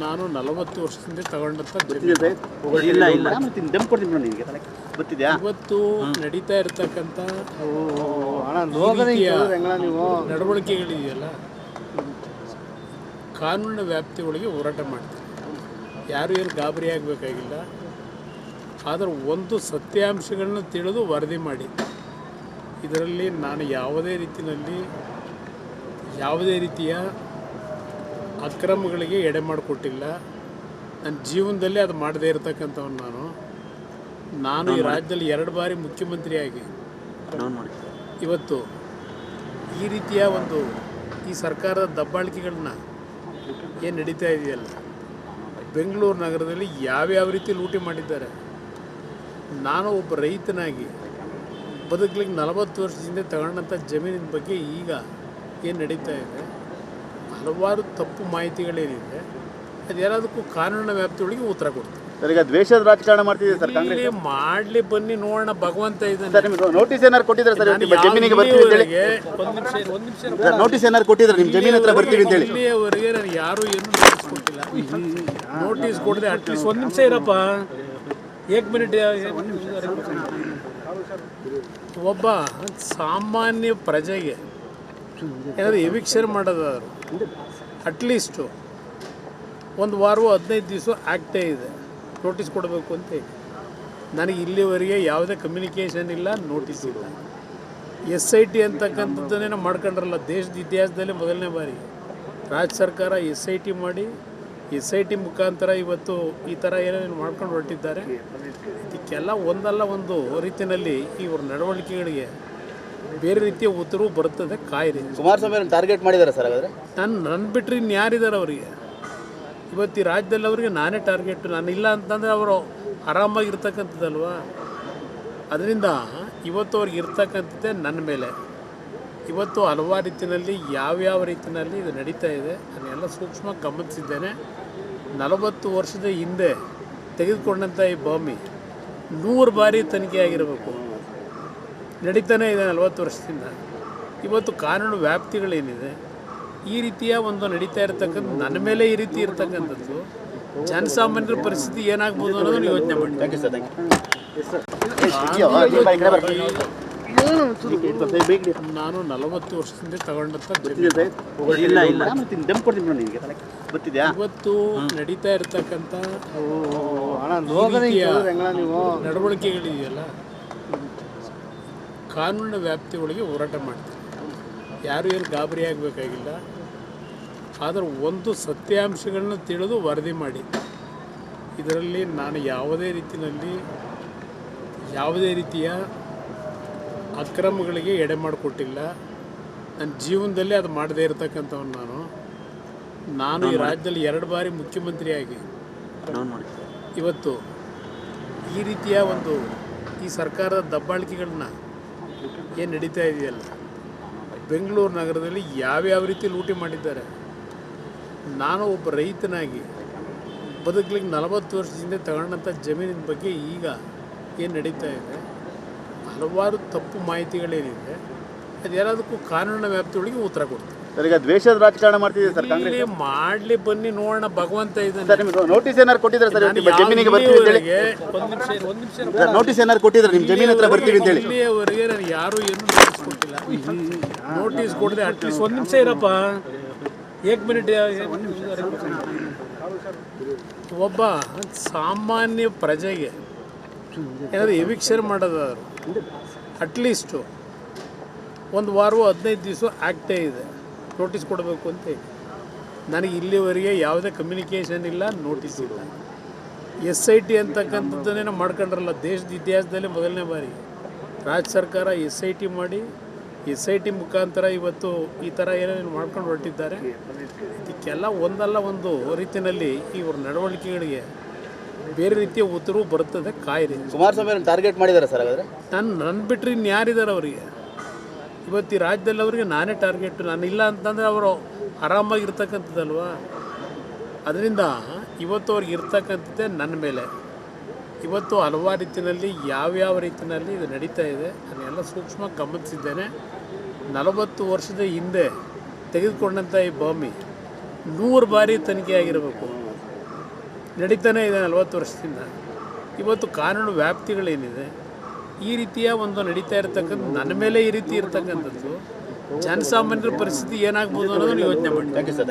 ನಾನು 40 ವರ್ಷದಿಂದ ತಗೊಂಡಂತ ಇವತ್ತು ನಡೀತಾ ಇರತಕ್ಕಂಥ ನಡವಳಿಕೆಗಳಿದೆಯಲ್ಲ, ಕಾನೂನಿನ ವ್ಯಾಪ್ತಿಯೊಳಗೆ ಹೋರಾಟ ಮಾಡ್ತಾರೆ. ಯಾರು ಏನು ಗಾಬರಿ ಆಗಬೇಕಾಗಿಲ್ಲ. ಆದರೆ ಒಂದು ಸತ್ಯಾಂಶಗಳನ್ನ ತಿಳಿದು ವರದಿ ಮಾಡಿ. ಇದರಲ್ಲಿ ನಾನು ಯಾವುದೇ ರೀತಿಯ ಅಕ್ರಮಗಳಿಗೆ ಎಡೆ ಮಾಡಿಕೊಟ್ಟಿಲ್ಲ. ನನ್ನ ಜೀವನದಲ್ಲಿ ಅದು ಮಾಡದೇ ಇರತಕ್ಕಂಥವನು ನಾನು ಈ ರಾಜ್ಯದಲ್ಲಿ 2 ಬಾರಿ ಮುಖ್ಯಮಂತ್ರಿಯಾಗಿ ಇವತ್ತು ಈ ರೀತಿಯ ಈ ಸರ್ಕಾರದ ದಬ್ಬಾಳಿಕೆಗಳನ್ನ ಏನು ನಡೀತಾ ಇದೆಯಲ್ಲ, ಬೆಂಗಳೂರು ನಗರದಲ್ಲಿ ಯಾವ್ಯಾವ ರೀತಿ ಲೂಟಿ ಮಾಡಿದ್ದಾರೆ. ನಾನು ಒಬ್ಬ ರೈತನಾಗಿ ಬದುಕಲಿಕ್ಕೆ 40 ವರ್ಷದಿಂದ ತಗೊಂಡಂಥ ಜಮೀನಿನ ಬಗ್ಗೆ ಈಗ ಏನು ನಡೀತಾ ಇದೆ, ಹಲವಾರು ತಪ್ಪು ಮಾಹಿತಿಗಳೇನಿದೆ, ಅದೆಲ್ಲದಕ್ಕೂ ಕಾನೂನಿನ ವ್ಯಾಪ್ತಿಯೊಳಗೆ ಉತ್ತರ ಕೊಡ್ತಾರೆ. ಸರ್, ಈಗ ದ್ವೇಷದ ರಾಜಕಾರಣ ಮಾಡ್ತಿದೆ ಸರ್ ಕಾಂಗ್ರೆಸ್. ಮಾಡಲಿ ಬನ್ನಿ ನೋಡೋಣ, ಭಗವಂತ ಇದ್ದಾನೆ. ಸರ್, ನಿಮಗೆ ನೋಟಿಸ್ ಏನಾರು ಕೊಟ್ಟಿದ್ದಾರೆ ಸರ್? ಜಮೀನಿಗೆ ಬರ್ತೀವಿ ಅಂತ ಹೇಳಿ ಸರ್ ನೋಟಿಸ್ ಏನಾರು ಕೊಟ್ಟಿದ್ದಾರೆ? ನಿಮ್ಮ ಜಮೀನ್ ಹತ್ರ ಬರ್ತೀವಿ ಅಂತ ಹೇಳಿ. ಇಲ್ಲಿಯವರೆಗೆ ನಾನು ಯಾರು ಏನು ನೋಟಿಸ್ ಕೊಟ್ಟಿಲ್ಲ. ನೋಟಿಸ್ ಕೊಡದೆ ಅಟ್ಲೀಸ್ಟ್ 1 ನಿಮಿಷ ಇರಪ್ಪ, 1 ಮಿನಿಟ್. ಒಬ್ಬ ಸಾಮಾನ್ಯ ಪ್ರಜೆಗೆ ಏನಾದರೂ ಎವಿಕ್ಷನ್ ಮಾಡೋದಾದ್ರು ಅಟ್ಲೀಸ್ಟು 1 ವಾರವೋ 15 ದಿವಸ ಆಗ್ತೇ ಇದೆ ನೋಟಿಸ್ ಕೊಡಬೇಕು ಅಂತ ಹೇಳಿ. ನನಗೆ ಇಲ್ಲಿವರೆಗೆ ಯಾವುದೇ ಕಮ್ಯುನಿಕೇಷನ್ ಇಲ್ಲ, ನೋಟಿಸ್ ಇಲ್ಲ. SIT ಅಂತಕ್ಕಂಥದ್ದನ್ನೇನೋ ಮಾಡ್ಕೊಂಡ್ರಲ್ಲ, ದೇಶದ ಇತಿಹಾಸದಲ್ಲಿ ಮೊದಲನೇ ಬಾರಿ ರಾಜ್ಯ ಸರ್ಕಾರ SIT ಮಾಡಿ SIT ಮುಖಾಂತರ ಇವತ್ತು ಈ ಥರ ಏನೇನು ಮಾಡ್ಕೊಂಡು ಹೊರಟಿದ್ದಾರೆ. ಇದಕ್ಕೆಲ್ಲ ಒಂದಲ್ಲ ಒಂದು ರೀತಿಯಲ್ಲಿ ಇವ್ರ ನಡವಳಿಕೆಗಳಿಗೆ ಬೇರೆ ರೀತಿಯ ಉತ್ತರವು ಬರ್ತದೆ. ಕಾಯಿದೆ ಕುಮಾರಸ್ವಾಮಿ ಟಾರ್ಗೆಟ್ ಮಾಡಿದ್ದಾರೆ ಸರ್. ಹಾಗಾದರೆ ನನ್ನ ಬಿಟ್ಟರೆ ಇನ್ಯಾರಿದ್ದಾರೆ ಅವರಿಗೆ? ಇವತ್ತು ಈ ರಾಜ್ಯದಲ್ಲಿ ಅವರಿಗೆ ನಾನೇ ಟಾರ್ಗೆಟ್. ನಾನು ಇಲ್ಲ ಅಂತಂದರೆ ಅವರು ಆರಾಮಾಗಿರ್ತಕ್ಕಂಥದ್ದಲ್ವಾ. ಅದರಿಂದ ಇವತ್ತು ಅವ್ರಿಗೆ ಇರ್ತಕ್ಕಂಥದ್ದೇ ನನ್ನ ಮೇಲೆ. ಇವತ್ತು ಹಲವಾರು ರೀತಿಯಲ್ಲಿ ಯಾವ್ಯಾವ ರೀತಿಯಲ್ಲಿ ಇದು ನಡೀತಾ ಇದೆ ಅದನ್ನೆಲ್ಲ ಸೂಕ್ಷ್ಮ ಗಮನಿಸಿದ್ದೇನೆ. 40 ವರ್ಷದ ಹಿಂದೆ ತೆಗೆದುಕೊಂಡಂಥ ಈ ಭೂಮಿ 100 ಬಾರಿ ತನಿಖೆ ಆಗಿರಬೇಕು. ನಡೀತಾನೆ ಇದೆ 40 ವರ್ಷದಿಂದ. ಇವತ್ತು ಕಾನೂನು ವ್ಯಾಪ್ತಿಗಳೇನಿದೆ, ಈ ರೀತಿಯ ನಡೀತಾ ಇರತಕ್ಕಂಥ ನನ್ನ ಮೇಲೆ ಈ ರೀತಿ ಇರ್ತಕ್ಕಂಥದ್ದು ಜನಸಾಮಾನ್ಯರ ಪರಿಸ್ಥಿತಿ ಏನಾಗ್ಬೋದು ಅನ್ನೋದನ್ನು ಯೋಚನೆ ಮಾಡಿ. ನಾನು 40 ವರ್ಷದಿಂದ ತಗೊಂಡಂಥ ಇವತ್ತು ನಡೀತಾ ಇರತಕ್ಕಂಥ ನಡವಳಿಕೆಗಳಿದೆಯಲ್ಲ, ಕಾನೂನಿನ ವ್ಯಾಪ್ತಿಯೊಳಗೆ ಹೋರಾಟ ಮಾಡ್ತಾರೆ. ಯಾರು ಏನು ಗಾಬರಿ ಆಗಬೇಕಾಗಿಲ್ಲ. ಆದರೆ ಒಂದು ಸತ್ಯಾಂಶಗಳನ್ನ ತಿಳಿದು ವರದಿ ಮಾಡಿ. ಇದರಲ್ಲಿ ನಾನು ಯಾವುದೇ ರೀತಿಯ ಅಕ್ರಮಗಳಿಗೆ ಎಡೆ ಮಾಡಿಕೊಟ್ಟಿಲ್ಲ. ನನ್ನ ಜೀವನದಲ್ಲಿ ಅದು ಮಾಡದೇ ಇರತಕ್ಕಂಥವನು ನಾನು ಈ ರಾಜ್ಯದಲ್ಲಿ 2 ಬಾರಿ ಮುಖ್ಯಮಂತ್ರಿಯಾಗಿ ಇವತ್ತು ಈ ರೀತಿಯ ಈ ಸರ್ಕಾರದ ದಬ್ಬಾಳಿಕೆಗಳನ್ನ ಏನು ನಡೀತಾ ಇದೆಯಲ್ಲ, ಬೆಂಗಳೂರು ನಗರದಲ್ಲಿ ಯಾವ್ಯಾವ ರೀತಿ ಲೂಟಿ ಮಾಡಿದ್ದಾರೆ. ನಾನು ಒಬ್ಬ ರೈತನಾಗಿ ಬದುಕಲಿಕ್ಕೆ 40 ವರ್ಷದಿಂದ ತಗೊಂಡಂಥ ಜಮೀನಿನ ಬಗ್ಗೆ ಈಗ ಏನು ನಡೀತಾ ಇದೆ, ಹಲವಾರು ತಪ್ಪು ಮಾಹಿತಿಗಳೇನಿದೆ, ಅದೆಲ್ಲದಕ್ಕೂ ಕಾನೂನಿನ ವ್ಯಾಪ್ತಿಯೊಳಗೆ ಉತ್ತರ ಕೊಡ್ತಾರೆ. ಸರ್, ಈಗ ದ್ವೇಷದ ರಾಜಕಾರಣ ಮಾಡ್ತಿದೆ ಸರ್ ಕಾಂಗ್ರೆಸ್. ಮಾಡಲಿ ಬನ್ನಿ ನೋಡೋಣ, ಭಗವಂತ ಇದ್ದಾನೆ. ಸರ್, ನಿಮಗೆ ನೋಟಿಸ್ ಏನಾರು ಕೊಟ್ಟಿದ್ದಾರೆ ಸರ್? ಜಮೀನಿಗೆ ಬರ್ತೀವಿ ಅಂತ ಹೇಳಿ. 1 ನಿಮಿಷ ಸರ್ ನೋಟಿಸ್ ಏನಾರು ಕೊಟ್ಟಿದ್ದಾರೆ? ನಿಮ್ಮ ಜಮೀನ್ ಹತ್ರ ಬರ್ತೀವಿ ಅಂತ ಹೇಳಿ. ಇಲ್ಲಿಯವರೆಗೆ ನಾನು ಯಾರು ಏನು ನೋಟಿಸ್ ಕೊಟ್ಟಿಲ್ಲ. ನೋಟಿಸ್ ಕೊಡದೆ ಅಟ್ಲೀಸ್ಟ್ 1 ನಿಮಿಷ ಇರಪ್ಪ, 1 ಮಿನಿಟ್. ಒಬ್ಬ ಸಾಮಾನ್ಯ ಪ್ರಜೆಗೆ ಏನಾದರೂ ಎವಿಕ್ಷನ್ ಮಾಡೋದಾದ್ರು ಅಟ್ಲೀಸ್ಟು 1 ವಾರವೋ 15 ದಿವಸ ಆಗ್ತೇ ಇದೆ ನೋಟಿಸ್ ಕೊಡಬೇಕು ಅಂತ ಹೇಳಿ. ನನಗೆ ಇಲ್ಲಿವರೆಗೆ ಯಾವುದೇ ಕಮ್ಯುನಿಕೇಷನ್ ಇಲ್ಲ, ನೋಟಿಸ್ ಇಲ್ಲ. SIT ಅಂತಕ್ಕಂಥದ್ದನ್ನೇನೋ ಮಾಡ್ಕೊಂಡ್ರಲ್ಲ, ದೇಶದ ಇತಿಹಾಸದಲ್ಲಿ ಮೊದಲನೇ ಬಾರಿ ರಾಜ್ಯ ಸರ್ಕಾರ SIT ಮಾಡಿ SIT ಮುಖಾಂತರ ಇವತ್ತು ಈ ಥರ ಏನೇನು ಮಾಡ್ಕೊಂಡು ಹೊರಟಿದ್ದಾರೆ. ಇದಕ್ಕೆಲ್ಲ ಒಂದಲ್ಲ ಒಂದು ರೀತಿಯಲ್ಲಿ ಇವ್ರ ನಡವಳಿಕೆಗಳಿಗೆ ಬೇರೆ ರೀತಿಯ ಉತ್ತರವು ಬರ್ತದೆ. ಕಾಯಿದೆ ಕುಮಾರಸ್ವಾಮಿ ಟಾರ್ಗೆಟ್ ಮಾಡಿದ್ದಾರೆ ಸರ್. ಹಾಗಾದರೆ ನನ್ನ ಬಿಟ್ಟರೆ ಇನ್ಯಾರಿದ್ದಾರೆ ಅವರಿಗೆ? ಇವತ್ತು ಈ ರಾಜ್ಯದಲ್ಲಿ ಅವರಿಗೆ ನಾನೇ ಟಾರ್ಗೆಟ್. ನಾನು ಇಲ್ಲ ಅಂತಂದರೆ ಅವರು ಆರಾಮಾಗಿರ್ತಕ್ಕಂಥದ್ದಲ್ವಾ. ಅದರಿಂದ ಇವತ್ತು ಅವ್ರಿಗೆ ಇರ್ತಕ್ಕಂಥದ್ದೇ ನನ್ನ ಮೇಲೆ. ಇವತ್ತು ಹಲವಾರು ರೀತಿಯಲ್ಲಿ ಯಾವ್ಯಾವ ರೀತಿಯಲ್ಲಿ ಇದು ನಡೀತಾ ಇದೆ ಅದನ್ನೆಲ್ಲ ಸೂಕ್ಷ್ಮ ಗಮನಿಸಿದ್ದೇನೆ. 40 ವರ್ಷದ ಹಿಂದೆ ತೆಗೆದುಕೊಂಡಂಥ ಈ ಭೂಮಿ 100 ಬಾರಿ ತನಿಖೆ ಆಗಿರಬೇಕು. ನಡೀತಾನೆ ಇದೆ 40 ವರ್ಷದಿಂದ. ಇವತ್ತು ಕಾನೂನು ವ್ಯಾಪ್ತಿಗಳೇನಿದೆ ಈ ರೀತಿಯ ಒಂದು ನಡೀತಾ ಇರತಕ್ಕಂಥ ನನ್ನ ಮೇಲೆ ಈ ರೀತಿ ಇರತಕ್ಕಂಥದ್ದು ಜನಸಾಮಾನ್ಯರ ಪರಿಸ್ಥಿತಿ ಏನಾಗ್ಬೋದು ಅನ್ನೋದನ್ನು ಯೋಚನೆ ಮಾಡಿ. Thank you sir.